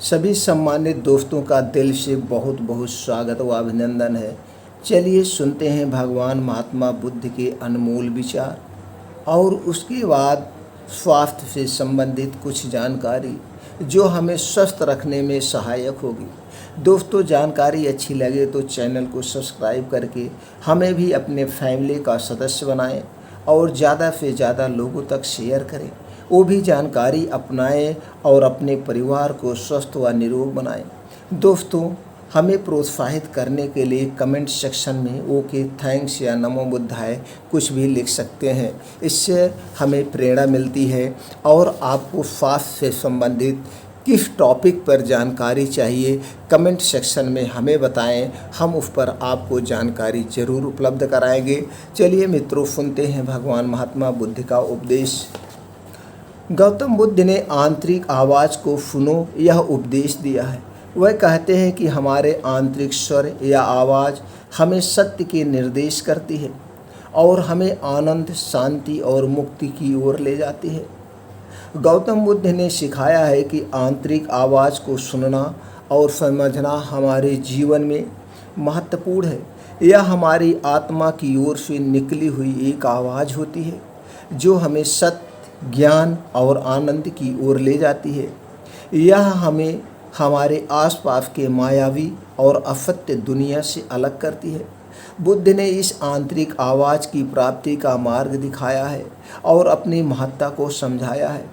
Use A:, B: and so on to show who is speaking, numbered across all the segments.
A: सभी सम्मानित दोस्तों का दिल से बहुत बहुत स्वागत व अभिनंदन है। चलिए सुनते हैं भगवान महात्मा बुद्ध के अनमोल विचार और उसके बाद स्वास्थ्य से संबंधित कुछ जानकारी जो हमें स्वस्थ रखने में सहायक होगी। दोस्तों, जानकारी अच्छी लगे तो चैनल को सब्सक्राइब करके हमें भी अपने फैमिली का सदस्य बनाएं और ज़्यादा से ज़्यादा लोगों तक शेयर करें। वो भी जानकारी अपनाएं और अपने परिवार को स्वस्थ व निरोग बनाएं। दोस्तों, हमें प्रोत्साहित करने के लिए कमेंट सेक्शन में ओके, थैंक्स या नमो बुद्धाय कुछ भी लिख सकते हैं। इससे हमें प्रेरणा मिलती है और आपको स्वास्थ्य से संबंधित किस टॉपिक पर जानकारी चाहिए कमेंट सेक्शन में हमें बताएं, हम उस पर आपको जानकारी ज़रूर उपलब्ध कराएंगे। चलिए मित्रों, सुनते हैं भगवान महात्मा बुद्ध का उपदेश। गौतम बुद्ध ने आंतरिक आवाज़ को सुनो यह उपदेश दिया है। वह कहते हैं कि हमारे आंतरिक स्वर या आवाज़ हमें सत्य के निर्देश करती है और हमें आनंद, शांति और मुक्ति की ओर ले जाती है। गौतम बुद्ध ने सिखाया है कि आंतरिक आवाज़ को सुनना और समझना हमारे जीवन में महत्वपूर्ण है। यह हमारी आत्मा की ओर से निकली हुई एक आवाज़ होती है जो हमें सत्य, ज्ञान और आनंद की ओर ले जाती है। यह हमें हमारे आसपास के मायावी और असत्य दुनिया से अलग करती है। बुद्ध ने इस आंतरिक आवाज़ की प्राप्ति का मार्ग दिखाया है और अपनी महत्ता को समझाया है।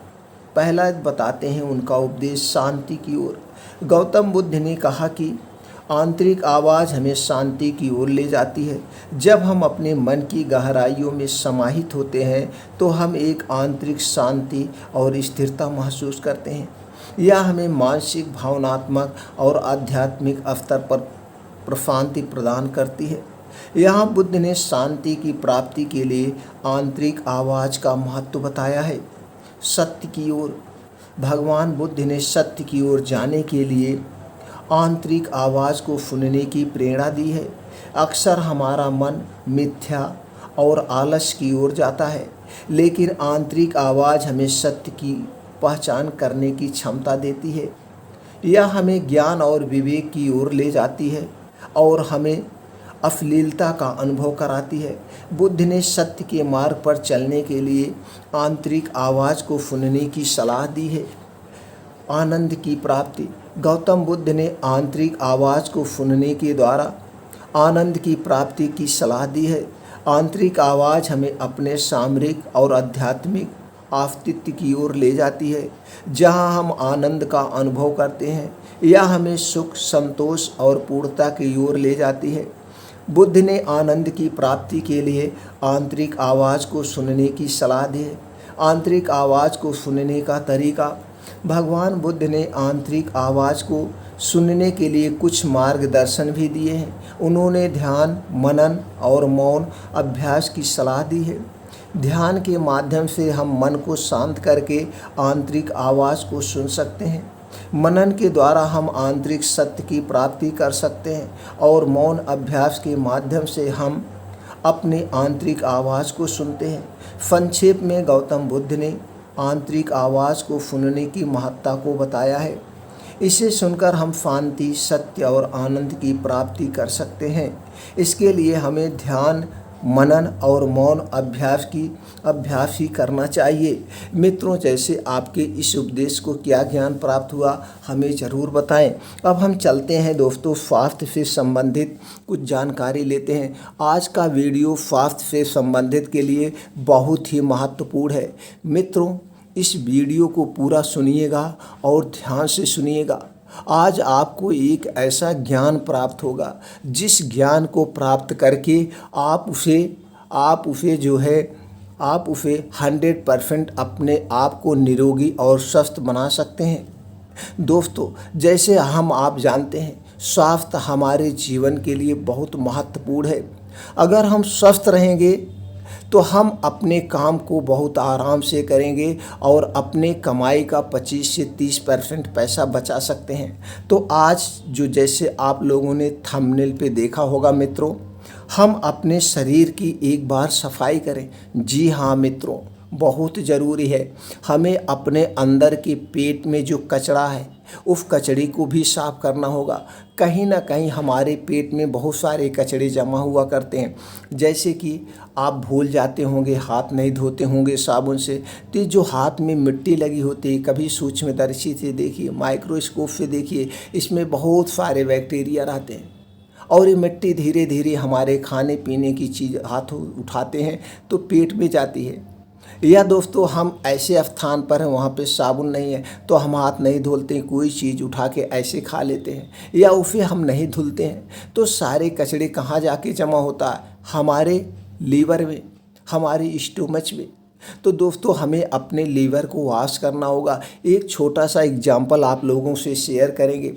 A: पहला बताते हैं उनका उपदेश शांति की ओर। गौतम बुद्ध ने कहा कि आंतरिक आवाज़ हमें शांति की ओर ले जाती है। जब हम अपने मन की गहराइयों में समाहित होते हैं तो हम एक आंतरिक शांति और स्थिरता महसूस करते हैं। यह हमें मानसिक, भावनात्मक और आध्यात्मिक स्तर पर प्रशांति प्रदान करती है। यहाँ बुद्ध ने शांति की प्राप्ति के लिए आंतरिक आवाज़ का महत्व बताया है। सत्य की ओर। भगवान बुद्ध ने सत्य की ओर जाने के लिए आंतरिक आवाज़ को सुनने की प्रेरणा दी है। अक्सर हमारा मन मिथ्या और आलस की ओर जाता है, लेकिन आंतरिक आवाज़ हमें सत्य की पहचान करने की क्षमता देती है। यह हमें ज्ञान और विवेक की ओर ले जाती है और हमें अश्लीलता का अनुभव कराती है। बुद्ध ने सत्य के मार्ग पर चलने के लिए आंतरिक आवाज़ को सुनने की सलाह दी है। आनंद की प्राप्ति। गौतम बुद्ध ने आंतरिक आवाज़ को सुनने के द्वारा आनंद की प्राप्ति की सलाह दी है। आंतरिक आवाज़ हमें अपने सामरिक और आध्यात्मिक अस्तित्व की ओर ले जाती है, जहां हम आनंद का अनुभव करते हैं। यह हमें सुख, संतोष और पूर्णता की ओर ले जाती है। बुद्ध ने आनंद की प्राप्ति के लिए आंतरिक आवाज़ को सुनने की सलाह दी है। आंतरिक आवाज़ को सुनने का तरीका। भगवान बुद्ध ने आंतरिक आवाज़ को सुनने के लिए कुछ मार्गदर्शन भी दिए हैं। उन्होंने ध्यान, मनन और मौन अभ्यास की सलाह दी है। ध्यान के माध्यम से हम मन को शांत करके आंतरिक आवाज़ को सुन सकते हैं। मनन के द्वारा हम आंतरिक सत्य की प्राप्ति कर सकते हैं और मौन अभ्यास के माध्यम से हम अपने आंतरिक आवाज़ को सुनते हैं। संक्षेप में गौतम बुद्ध ने आंतरिक आवाज़ को सुनने की महत्ता को बताया है। इसे सुनकर हम शांति, सत्य और आनंद की प्राप्ति कर सकते हैं। इसके लिए हमें ध्यान, मनन और मौन अभ्यास ही करना चाहिए। मित्रों, जैसे आपके इस उपदेश को क्या ज्ञान प्राप्त हुआ हमें ज़रूर बताएं। अब हम चलते हैं दोस्तों, स्वास्थ्य से संबंधित कुछ जानकारी लेते हैं। आज का वीडियो स्वास्थ्य से संबंधित के लिए बहुत ही महत्वपूर्ण है। मित्रों, इस वीडियो को पूरा सुनिएगा और ध्यान से सुनिएगा। आज आपको एक ऐसा ज्ञान प्राप्त होगा जिस ज्ञान को प्राप्त करके आप उसे 100% अपने आप को निरोगी और स्वस्थ बना सकते हैं। दोस्तों, जैसे आप जानते हैं, स्वास्थ्य हमारे जीवन के लिए बहुत महत्वपूर्ण है। अगर हम स्वस्थ रहेंगे तो हम अपने काम को बहुत आराम से करेंगे और अपने कमाई का 25 से 30% पैसा बचा सकते हैं। तो आज जो जैसे आप लोगों ने थंबनेल पे देखा होगा मित्रों, हम अपने शरीर की एक बार सफाई करें। जी हाँ मित्रों, बहुत ज़रूरी है। हमें अपने अंदर के पेट में जो कचरा है उस कचड़े को भी साफ करना होगा। कहीं ना कहीं हमारे पेट में बहुत सारे कचड़े जमा हुआ करते हैं, जैसे कि आप भूल जाते होंगे, हाथ नहीं धोते होंगे साबुन से, तो ये जो हाथ में मिट्टी लगी होती है, कभी सूक्ष्मदर्शी से देखिए, माइक्रोस्कोप से देखिए, इसमें बहुत सारे बैक्टीरिया रहते हैं और ये मिट्टी धीरे धीरे हमारे खाने पीने की चीज़ हाथों उठाते हैं तो पेट में जाती है। या दोस्तों हम ऐसे स्थान पर हैं वहाँ पे साबुन नहीं है तो हम हाथ नहीं धुलते हैं, कोई चीज़ उठा के ऐसे खा लेते हैं या उसे हम नहीं धुलते हैं, तो सारे कचड़े कहाँ जाके जमा होता है? हमारे लीवर में, हमारे स्टोमच में। तो दोस्तों हमें अपने लीवर को वॉश करना होगा। एक छोटा सा एग्जाम्पल आप लोगों से शेयर करेंगे।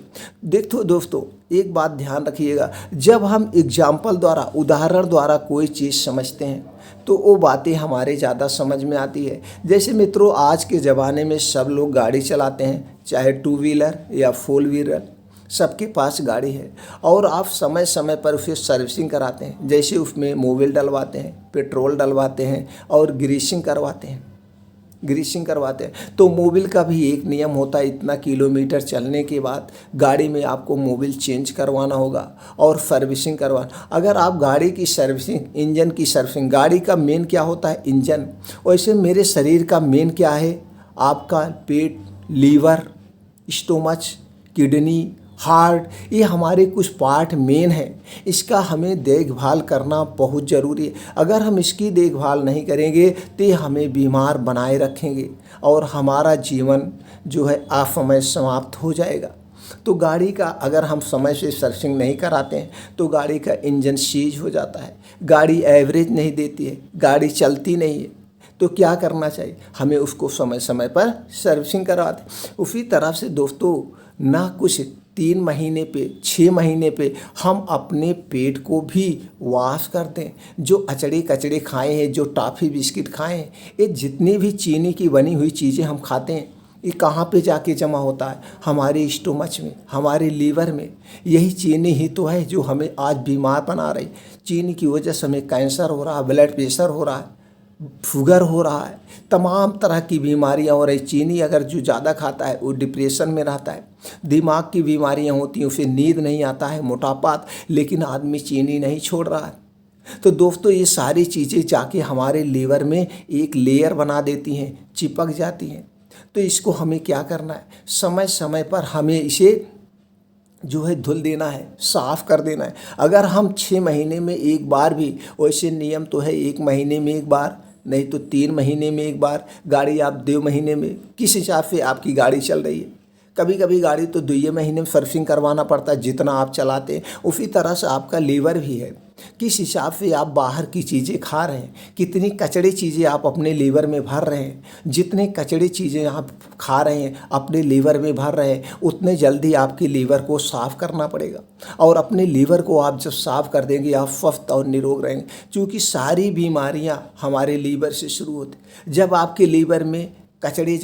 A: देखो दोस्तों, एक बात ध्यान रखिएगा, जब हम एग्जाम्पल द्वारा, उदाहरण द्वारा कोई चीज़ समझते हैं तो वो बातें हमारे ज़्यादा समझ में आती है। जैसे मित्रों, आज के ज़माने में सब लोग गाड़ी चलाते हैं, चाहे टू व्हीलर या फोर व्हीलर, सबके पास गाड़ी है और आप समय समय पर उसे सर्विसिंग कराते हैं। जैसे उसमें मोबिल डलवाते हैं, पेट्रोल डलवाते हैं और ग्रीसिंग करवाते हैं। तो मोबिल का भी एक नियम होता है, इतना किलोमीटर चलने के बाद गाड़ी में आपको मोबिल चेंज करवाना होगा और सर्विसिंग करवाना। अगर आप गाड़ी की सर्विसिंग, इंजन की सर्विसिंग, गाड़ी का मेन क्या होता है? इंजन। वैसे मेरे शरीर का मेन क्या है? आपका पेट, लीवर, स्टोमच, किडनी, हार्ट, ये हमारे कुछ पार्ट मेन है। इसका हमें देखभाल करना बहुत ज़रूरी है। अगर हम इसकी देखभाल नहीं करेंगे तो ये हमें बीमार बनाए रखेंगे और हमारा जीवन जो है असमय समाप्त हो जाएगा। तो गाड़ी का अगर हम समय से सर्विसिंग नहीं कराते हैं तो गाड़ी का इंजन सीज हो जाता है, गाड़ी एवरेज नहीं देती है, गाड़ी चलती नहीं है। तो क्या करना चाहिए? हमें उसको समय समय पर सर्विसिंग करवाते। उसी तरह से दोस्तों, ना कुछ 3 महीने पे, 6 महीने पे हम अपने पेट को भी वॉश करते हैं। जो अचड़े कचड़े खाए हैं, जो टॉफ़ी बिस्किट खाए हैं, ये जितनी भी चीनी की बनी हुई चीज़ें हम खाते हैं, ये कहाँ पे जाके जमा होता है? हमारे स्टोमच में, हमारे लीवर में। यही चीनी ही तो है जो हमें आज बीमार बना रही। चीनी की वजह से हमें कैंसर हो रहा है, ब्लड प्रेशर हो रहा है, शुगर हो रहा है, तमाम तरह की बीमारियां हो रही। चीनी अगर जो ज़्यादा खाता है वो डिप्रेशन में रहता है, दिमाग की बीमारियां होती हैं, उसे नींद नहीं आता है, मोटापा, लेकिन आदमी चीनी नहीं छोड़ रहा है। तो दोस्तों, ये सारी चीज़ें जाके हमारे लीवर में एक लेयर बना देती हैं, चिपक जाती हैं। तो इसको हमें क्या करना है? समय समय पर हमें इसे जो है धुल देना है, साफ़ कर देना है। अगर हम 6 महीने में एक बार भी, वैसे नियम तो है 1 महीने में एक बार, नहीं तो 3 महीने में एक बार, गाड़ी आप 2 महीने में, किस हिसाब से आपकी गाड़ी चल रही है। कभी कभी गाड़ी तो 2 महीने में सर्विसिंग करवाना पड़ता है जितना आप चलाते हैं। उसी तरह से आपका लीवर भी है, किस हिसाब से आप बाहर की चीज़ें खा रहे हैं, कितनी कचड़ी चीज़ें आप अपने लीवर में भर रहे हैं। जितने कचड़ी चीज़ें आप खा रहे हैं, अपने लीवर में भर रहे हैं, उतने जल्दी आपके लीवर को साफ़ करना पड़ेगा। और अपने लीवर को आप जब साफ़ कर देंगे, आप स्वस्थ और निरोग रहेंगे, क्योंकि सारी बीमारियां हमारे लीवर से शुरू होती। जब आपके लीवर में कचड़े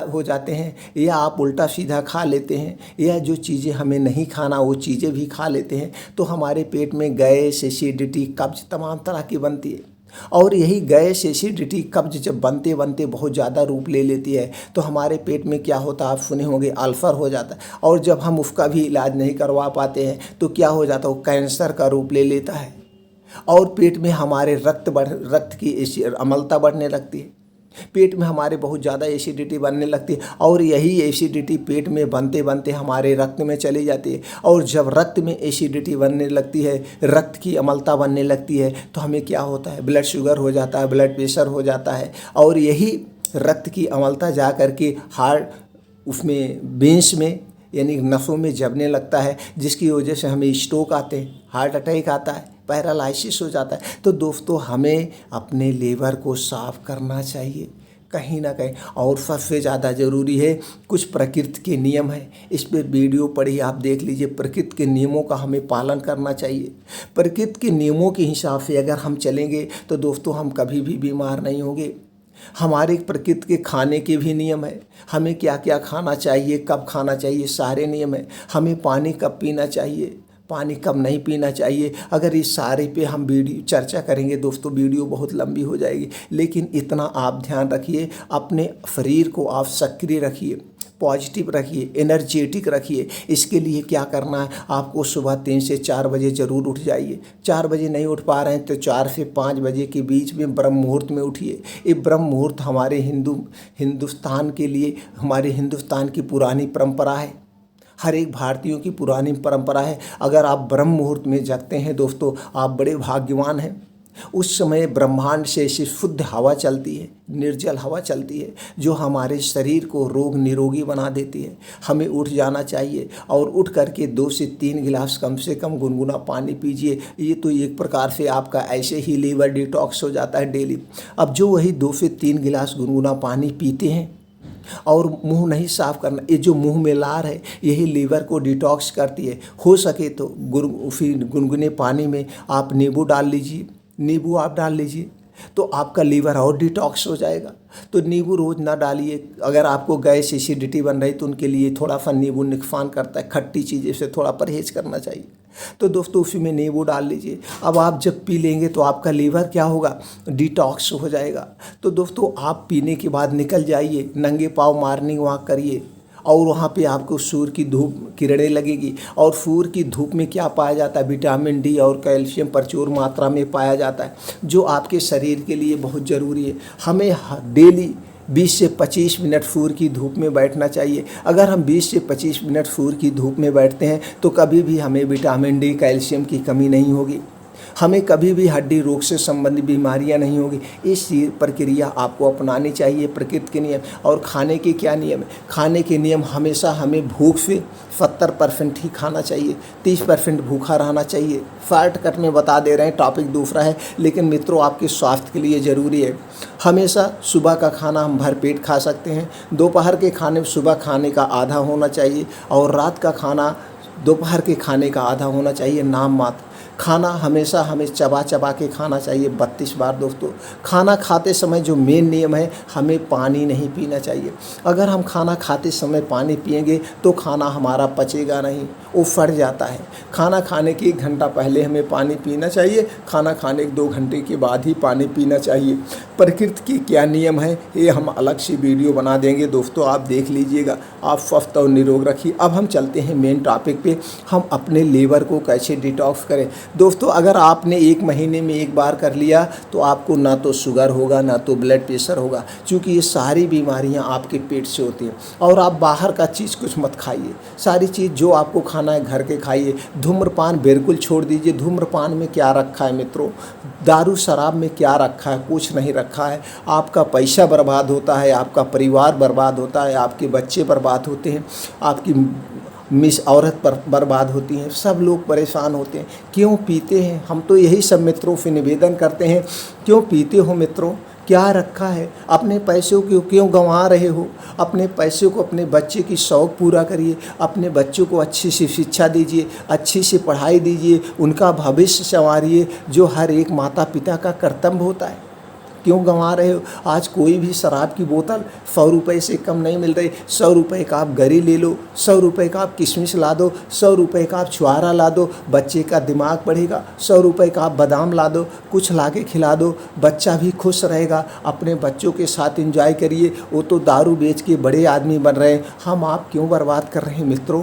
A: हो जाते हैं, या आप उल्टा सीधा खा लेते हैं, या जो चीज़ें हमें नहीं खाना वो चीज़ें भी खा लेते हैं, तो हमारे पेट में गैस, एसिडिटी, कब्ज तमाम तरह की बनती है। और यही गैस, एसिडिटी, कब्ज जब बनते बनते बहुत ज़्यादा रूप ले लेती है तो हमारे पेट में क्या होता है? आप सुने होंगे, अल्सर हो जाता है। और जब हम उसका भी इलाज नहीं करवा पाते हैं तो क्या हो जाता है? वो कैंसर का रूप ले लेता है। और पेट में हमारे रक्त की अम्लता बढ़ने लगती है, पेट में हमारे बहुत ज़्यादा एसिडिटी बनने लगती है। और यही एसिडिटी पेट में बनते बनते हमारे रक्त में चली जाती है। और जब रक्त में एसिडिटी बनने लगती है, रक्त की अम्लता बनने लगती है, तो हमें क्या होता है? ब्लड शुगर हो जाता है, ब्लड प्रेशर हो जाता है। और यही रक्त की अम्लता जा कर के हार्ट, उसमें वेंस में, यानी नसों में जमने लगता है, जिसकी वजह से हमें स्ट्रोक आते हैं, हार्ट अटैक आता है, पैरालाइसिस हो जाता है। तो दोस्तों, हमें अपने लीवर को साफ करना चाहिए कहीं ना कहीं। और सबसे ज़्यादा ज़रूरी है, कुछ प्रकृति के नियम हैं, इस पर वीडियो पढ़िए, आप देख लीजिए। प्रकृति के नियमों का हमें पालन करना चाहिए। प्रकृति के नियमों के हिसाब से अगर हम चलेंगे तो दोस्तों हम कभी भी बीमार नहीं होंगे। हमारे प्रकृति के खाने के भी नियम है, हमें क्या क्या खाना चाहिए, कब खाना चाहिए, सारे नियम है। हमें पानी कब पीना चाहिए, पानी कब नहीं पीना चाहिए। अगर इस सारे पे हम वीडियो चर्चा करेंगे दोस्तों, वीडियो बहुत लंबी हो जाएगी। लेकिन इतना आप ध्यान रखिए, अपने शरीर को आप सक्रिय रखिए, पॉजिटिव रखिए, एनर्जेटिक रखिए। इसके लिए क्या करना है, आपको सुबह 3 से 4 बजे ज़रूर उठ जाइए। 4 बजे नहीं उठ पा रहे हैं तो 4 से 5 बजे के बीच में ब्रह्म मुहूर्त में उठिए। ये ब्रह्म मुहूर्त हमारे हिंदुस्तान के लिए, हमारे हिंदुस्तान की पुरानी परंपरा है, हर एक भारतीयों की पुरानी परंपरा है। अगर आप ब्रह्म मुहूर्त में जगते हैं दोस्तों, आप बड़े भाग्यवान हैं। उस समय ब्रह्मांड से ऐसी शुद्ध हवा चलती है, निर्जल हवा चलती है, जो हमारे शरीर को रोग निरोगी बना देती है। हमें उठ जाना चाहिए और उठ करके 2 से 3 गिलास कम से कम गुनगुना पानी पीजिए। ये तो एक प्रकार से आपका ऐसे ही लीवर डिटॉक्स हो जाता है डेली। अब जो वही 2 से 3 गिलास गुनगुना पानी पीते हैं और मुंह नहीं साफ करना, ये जो मुंह में लार है यही लीवर को डिटॉक्स करती है। हो सके तो फिर गुनगुने पानी में आप नींबू डाल लीजिए, नींबू आप डाल लीजिए तो आपका लीवर और डिटॉक्स हो जाएगा। तो नींबू रोज़ ना डालिए। अगर आपको गैस एसिडिटी बन रही तो उनके लिए थोड़ा सा नींबू नुकसान करता है, खट्टी चीज़ें से थोड़ा परहेज करना चाहिए। तो दोस्तों उसी में नींबू डाल लीजिए। अब आप जब पी लेंगे तो आपका लीवर क्या होगा, डिटॉक्स हो जाएगा। तो दोस्तों आप पीने के बाद निकल जाइए, नंगे पाँव मॉर्निंग वॉक करिए और वहाँ पे आपको सूर्य की धूप किरणें लगेगी। और सूर्य की धूप में क्या पाया जाता है, विटामिन डी और कैल्शियम प्रचुर मात्रा में पाया जाता है, जो आपके शरीर के लिए बहुत ज़रूरी है। हमें डेली 20 से 25 मिनट सूर्य की धूप में बैठना चाहिए। अगर हम 20 से 25 मिनट सूर्य की धूप में बैठते हैं तो कभी भी हमें विटामिन डी कैल्शियम की कमी नहीं होगी, हमें कभी भी हड्डी रोग से संबंधित बीमारियां नहीं होगी। इस प्रक्रिया आपको अपनानी चाहिए, प्रकृति के नियम। और खाने के क्या नियम है, खाने के नियम हमेशा हमें भूख से 70% ही खाना चाहिए, 30% भूखा रहना चाहिए। शॉर्टकट में बता दे रहे हैं, टॉपिक दूसरा है लेकिन मित्रों आपके स्वास्थ्य के लिए ज़रूरी है। हमेशा सुबह का खाना हम भरपेट खा सकते हैं, दोपहर के खाने सुबह खाने का आधा होना चाहिए और रात का खाना दोपहर के खाने का आधा होना चाहिए। नाम मात्र खाना हमेशा हमें चबा चबा के खाना चाहिए 32 बार। दोस्तों खाना खाते समय जो मेन नियम है, हमें पानी नहीं पीना चाहिए। अगर हम खाना खाते समय पानी पिएंगे तो खाना हमारा पचेगा नहीं, वो फट जाता है। खाना खाने के 1 घंटा पहले हमें पानी पीना चाहिए, खाना खाने के 2 घंटे के बाद ही पानी पीना चाहिए। प्रकृति के क्या नियम है ये हम अलग से वीडियो बना देंगे दोस्तों, आप देख लीजिएगा। आप स्वस्थ और निरोग रखिए। अब हम चलते हैं मेन टॉपिक पे, हम अपने लीवर को कैसे डिटॉक्स करें। दोस्तों अगर आपने 1 महीने में 1 बार कर लिया तो आपको ना तो शुगर होगा ना तो ब्लड प्रेशर होगा, क्योंकि ये सारी बीमारियां आपके पेट से होती हैं। और आप बाहर का चीज़ कुछ मत खाइए, सारी चीज़ जो आपको खाना है घर के खाइए। धूम्रपान बिल्कुल छोड़ दीजिए। धूम्रपान में क्या रखा है मित्रों, दारू शराब में क्या रखा है, कुछ नहीं रखा है। आपका पैसा बर्बाद होता है, आपका परिवार बर्बाद होता है, आपके बच्चे बर्बाद होते हैं, आपकी मिस औरत पर बर्बाद होती हैं, सब लोग परेशान होते हैं। क्यों पीते हैं, हम तो यही सब मित्रों से निवेदन करते हैं, क्यों पीते हो मित्रों, क्या रखा है, अपने पैसों को क्यों गंवा रहे हो। अपने पैसों को अपने बच्चे की शौक़ पूरा करिए, अपने बच्चों को अच्छी सी शिक्षा दीजिए, अच्छी सी पढ़ाई दीजिए, उनका भविष्य संवारिए, जो हर एक माता पिता का कर्तव्य होता है। क्यों गंवा रहे हो। आज कोई भी शराब की बोतल 100 रुपये से कम नहीं मिल रही। 100 रुपये का आप गरी ले लो, 100 रुपये का आप किशमिश ला दो, 100 रुपये का आप छुआरा ला दो, बच्चे का दिमाग बढ़ेगा। 100 रुपये का आप बादाम ला दो, कुछ ला के खिला दो, बच्चा भी खुश रहेगा। अपने बच्चों के साथ एंजॉय करिए। वो तो दारू बेच के बड़े आदमी बन रहे हैं, हम आप क्यों बर्बाद कर रहे हैं मित्रों।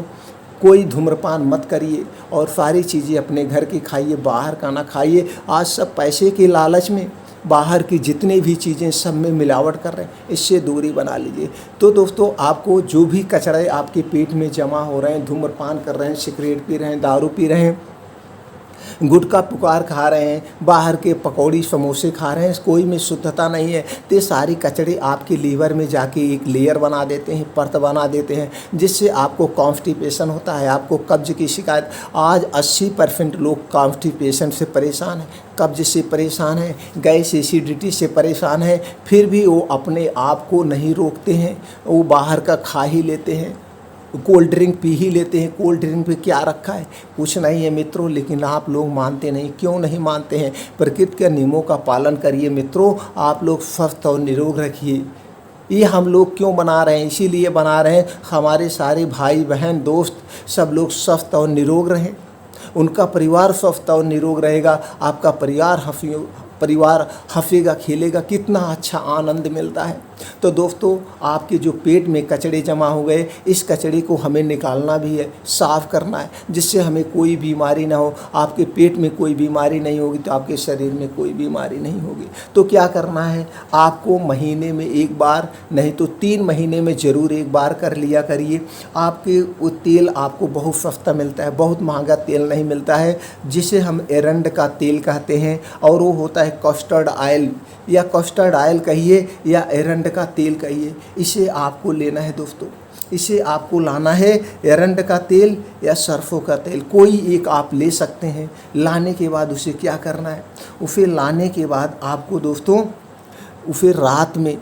A: कोई धूम्रपान मत करिए और सारी चीज़ें अपने घर की खाइए, बाहर का ना खाइए। आज सब पैसे के लालच में बाहर की जितनी भी चीज़ें सब में मिलावट कर रहे हैं, इससे दूरी बना लीजिए। तो दोस्तों आपको जो भी कचरे आपके पेट में जमा हो रहे हैं, धूम्रपान कर रहे हैं, सिगरेट पी रहे हैं, दारू पी रहे हैं, गुटखा पुकार खा रहे हैं, बाहर के पकौड़ी समोसे खा रहे हैं, कोई में शुद्धता नहीं है, तो ये सारी कचड़े आपके लीवर में जाके एक लेयर बना देते हैं, परत बना देते हैं, जिससे आपको कॉन्स्टिपेशन होता है, आपको कब्ज की शिकायत। आज 80% लोग कॉन्स्टिपेशन से परेशान हैं, कब्ज से परेशान हैं, गैस एसिडिटी से परेशान हैं, फिर भी वो अपने आप को नहीं रोकते हैं, वो बाहर का खा ही लेते हैं, कोल्ड ड्रिंक पी ही लेते हैं। कोल्ड ड्रिंक पे क्या रखा है, कुछ नहीं है मित्रों, लेकिन आप लोग मानते नहीं। क्यों नहीं मानते हैं, प्रकृति के नियमों का पालन करिए मित्रों, आप लोग स्वस्थ और निरोग रखिए। ये हम लोग क्यों बना रहे हैं, इसीलिए बना रहे हैं हमारे सारे भाई बहन दोस्त सब लोग स्वस्थ और निरोग रहें, उनका परिवार स्वस्थ और निरोग रहेगा, आपका परिवार हंसेगा खेलेगा, कितना अच्छा आनंद मिलता है। तो दोस्तों आपके जो पेट में कचड़े जमा हो गए, इस कचड़े को हमें निकालना भी है, साफ़ करना है, जिससे हमें कोई बीमारी ना हो। आपके पेट में कोई बीमारी नहीं होगी तो आपके शरीर में कोई बीमारी नहीं होगी। तो क्या करना है, आपको महीने में एक बार नहीं तो 3 महीने में ज़रूर एक बार कर लिया करिए। आपके वो तेल आपको बहुत सस्ता मिलता है, बहुत महंगा तेल नहीं मिलता है, जिसे हम एरंड का तेल कहते हैं, और वो होता है कस्टर्ड ऑयल, या कस्टर्ड ऑयल कहिए या एरंड का तेल कहिए। इसे आपको लेना है दोस्तों, इसे आपको लाना है, एरंड का तेल या सरसों का तेल, कोई एक आप ले सकते हैं। लाने के बाद उसे क्या करना है, उसे लाने के बाद आपको दोस्तों उसे रात में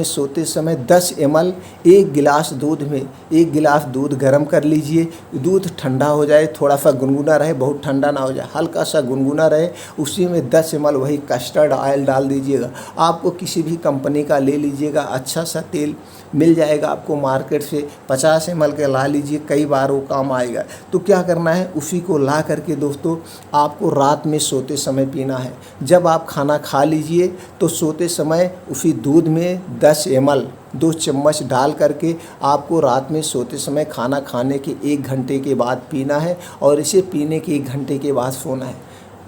A: सोते समय 10 ml 1 गिलास दूध में 1 गिलास दूध गर्म कर लीजिए। दूध ठंडा हो जाए, थोड़ा सा गुनगुना रहे, बहुत ठंडा ना हो जाए, हल्का सा गुनगुना रहे, उसी में 10 ml वही कस्टर्ड ऑयल डाल दीजिएगा। आपको किसी भी कंपनी का ले लीजिएगा, अच्छा सा तेल मिल जाएगा आपको मार्केट से। 50 ml का ला लीजिए, कई बार वो काम आएगा। तो क्या करना है, उसी को ला करके दोस्तों आपको रात में सोते समय पीना है। जब आप खाना खा लीजिए तो सोते समय उसी दूध में 10 ml 2 चम्मच डाल करके आपको रात में सोते समय खाना खाने के 1 घंटे के बाद पीना है, और इसे पीने के 1 घंटे के बाद सोना है।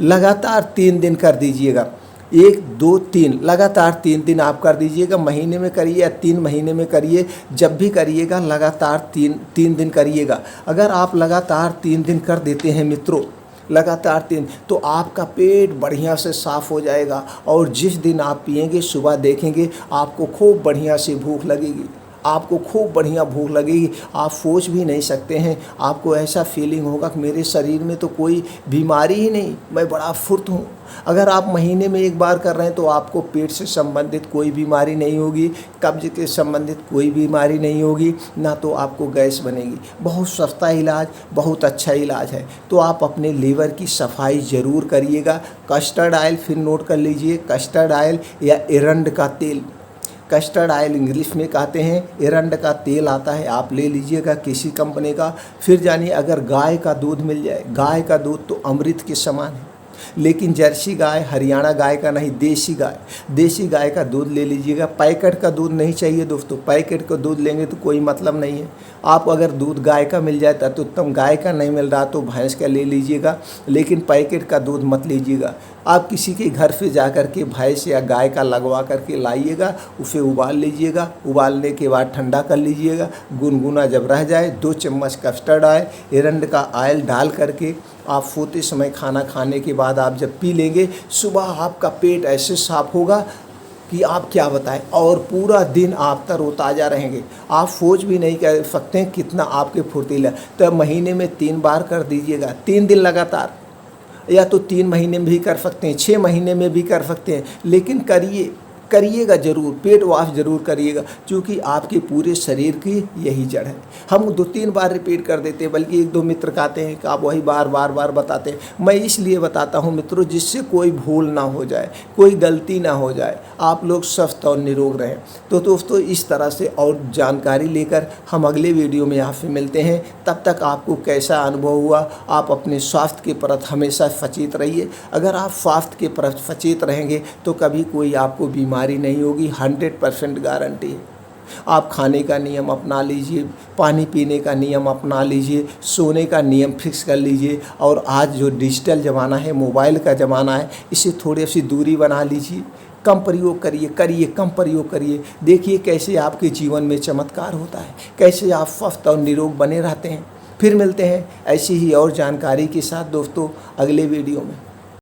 A: लगातार 3 दिन कर दीजिएगा, 1 2 3 लगातार 3 दिन आप कर दीजिएगा। महीने में करिए या 3 महीने में करिए, जब भी करिएगा लगातार 3 दिन करिएगा। अगर आप लगातार 3 दिन कर देते हैं मित्रों, लगातार 3, तो आपका पेट बढ़िया से साफ़ हो जाएगा, और जिस दिन आप पिएंगे सुबह देखेंगे आपको खूब बढ़िया से भूख लगेगी, आपको खूब बढ़िया भूख लगेगी। आप सोच भी नहीं सकते हैं, आपको ऐसा फीलिंग होगा कि मेरे शरीर में तो कोई बीमारी ही नहीं, मैं बड़ा फुर्त हूँ। अगर आप महीने में एक बार कर रहे हैं तो आपको पेट से संबंधित कोई बीमारी नहीं होगी, कब्ज के संबंधित कोई बीमारी नहीं होगी, ना तो आपको गैस बनेगी। बहुत सस्ता इलाज, बहुत अच्छा इलाज है। तो आप अपने लीवर की सफाई ज़रूर करिएगा। कस्टर्ड ऑयल, फिर नोट कर लीजिए, कस्टर्ड ऑयल या एरंड का तेल, कस्टर्ड ऑयल इंग्लिश में कहते हैं, एरंड का तेल आता है, आप ले लीजिएगा किसी कंपनी का। फिर जानिए, अगर गाय का दूध मिल जाए, गाय का दूध तो अमृत के समान है, लेकिन जर्सी गाय, हरियाणा गाय का नहीं, देसी गाय का दूध ले लीजिएगा। पैकेट का दूध नहीं चाहिए दोस्तों, पैकेट का दूध लेंगे तो कोई मतलब नहीं है। आप अगर दूध गाय का मिल जाता तो उत्तम, गाय का नहीं मिल रहा तो भैंस का ले लीजिएगा, लेकिन पैकेट का दूध मत लीजिएगा। आप किसी के घर पे जा कर के भैंस या गाय का लगवा करके लाइएगा, उसे उबाल लीजिएगा, उबालने के बाद ठंडा कर लीजिएगा। गुनगुना जब रह जाए 2 चम्मच कस्टर्ड ऑयल, एरंड का ऑयल डाल करके आप सोते समय खाना खाने के बाद आप जब पी लेंगे, सुबह आपका पेट ऐसे साफ होगा कि आप क्या बताएं, और पूरा दिन आप तरोताज़ा रहेंगे। आप सोच भी नहीं कर सकते हैं कितना आपके फुर्तीला। तो महीने में 3 बार कर दीजिएगा, 3 दिन लगातार, या तो 3 महीने में भी कर सकते हैं, 6 महीने में भी कर सकते हैं, लेकिन करिएगा ज़रूर, पेट वॉश ज़रूर करिएगा, क्योंकि आपके पूरे शरीर की यही जड़ है। हम 2-3 बार रिपीट कर देते हैं, बल्कि 1-2 मित्र कहते हैं कि आप वही बार बार बताते हैं। मैं इसलिए बताता हूं मित्रों, जिससे कोई भूल ना हो जाए, कोई गलती ना हो जाए, आप लोग स्वस्थ और निरोग रहें। तो दोस्तों इस तरह से और जानकारी लेकर हम अगले वीडियो में आपसे मिलते हैं। तब तक आपको कैसा अनुभव हुआ, आप अपने स्वास्थ्य के प्रति हमेशा सचेत रहिए। अगर आप स्वास्थ्य के प्रति सचेत रहेंगे तो कभी कोई आपको बीमारी नहीं होगी, 100% गारंटी है। आप खाने का नियम अपना लीजिए, पानी पीने का नियम अपना लीजिए, सोने का नियम फिक्स कर लीजिए, और आज जो डिजिटल ज़माना है, मोबाइल का ज़माना है, इससे थोड़ी सी दूरी बना लीजिए। कम प्रयोग करिए, कम प्रयोग करिए। देखिए कैसे आपके जीवन में चमत्कार होता है, कैसे आप स्वस्थ और निरोग बने रहते हैं। फिर मिलते हैं ऐसी ही और जानकारी के साथ दोस्तों अगले वीडियो में।